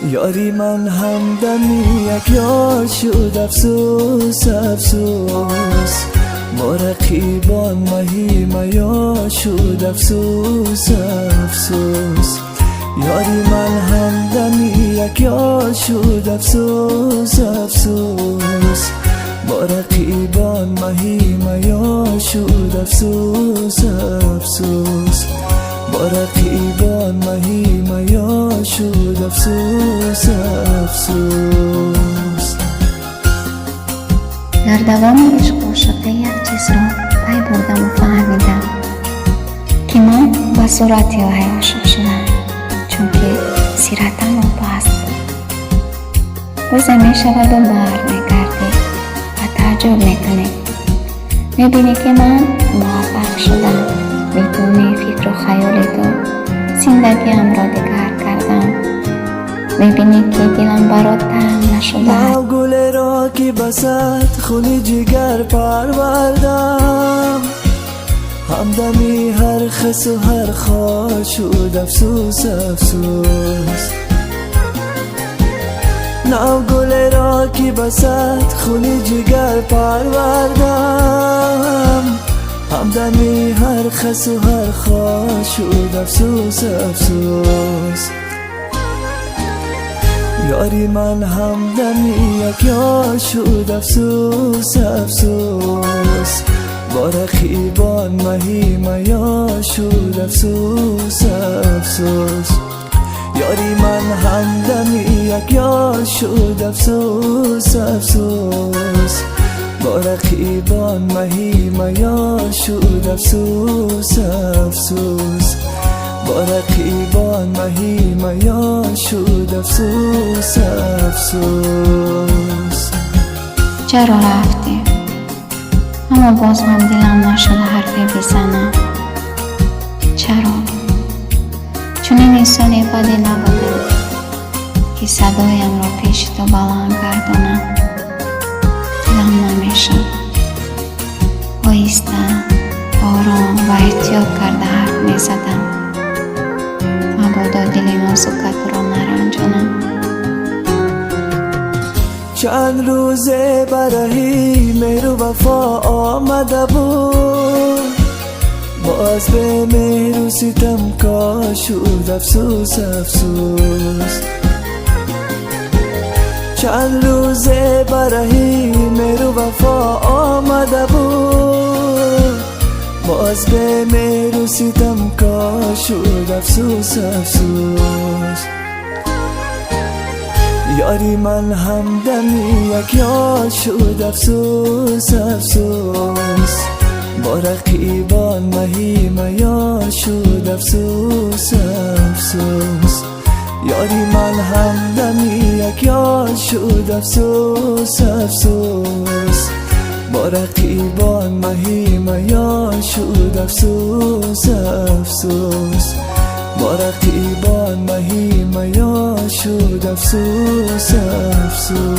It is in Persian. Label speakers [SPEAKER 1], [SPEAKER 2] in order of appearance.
[SPEAKER 1] یاری من همدمی یک یار شد افسوس افسوس، با رقیبان مهی میا شد افسوس افسوس. یاری من همدمی یک یار شد افسوس افسوس، با رقیبان مهی میا شد افسوس افسوس، با رقیبان مهی میا شد افسوس افسوس.
[SPEAKER 2] در دوام عشق و عاشقی یک چیز را پی بردم و فهمیدم که من به صورت الهی عاشق شدم، چون که سیرتم و پست روز می شود و بر می گردی و تعجب می کنی، می بینی که من موفق شدم بدون فکر و خیال تو زندگیم را دگر کردم. می بینی که دلم برات تنگ نشده است.
[SPEAKER 1] گل را که بسد خون جگر پروردم، همدمی هر خس و هر خار شد افسوس افسوس. نو گل را که بسد خون جگر پروردم، همدمی هر خس و هر خار شد افسوس افسوس. یاری من همدمی یک یار شد افسوس افسوس، با رقیبان مهی میا شد افسوس افسوس. یاری من همدمی یک یار شد افسوس افسوس، با رقیبان مهی میا شد افسوس افسوس، با رقیبان مهی میا شد افسوس افسوس.
[SPEAKER 2] چرا رفتی؟ اما باز هم دلم نشد حرفی بزنم. چرا؟ چون این انسانی بدی نبودم که صدایم را پیش تو بلند گردانم. دلم نمیشد آهسته آرام و احتیاط کرده حرف میزدم، مبادا دل نازکت را نرنجانم.
[SPEAKER 1] چند روزه برای مهر و وفا آمده بود، باز به مهر و ستم کار شد افسوس افسوس. چند روزه برای مهر و وفا آمده بود، باز به مهر و ستم کار شد افسوس افسوس. یاری من همدمی یک یار شد افسوس افسوس، با رقیبان مهی میا شد افسوس افسوس. یاری من همدمی یک یار شد افسوس افسوس، با رقیبان مهی میا شد افسوس افسوس، با رقیبان مهی میا شد افسوس افسوس.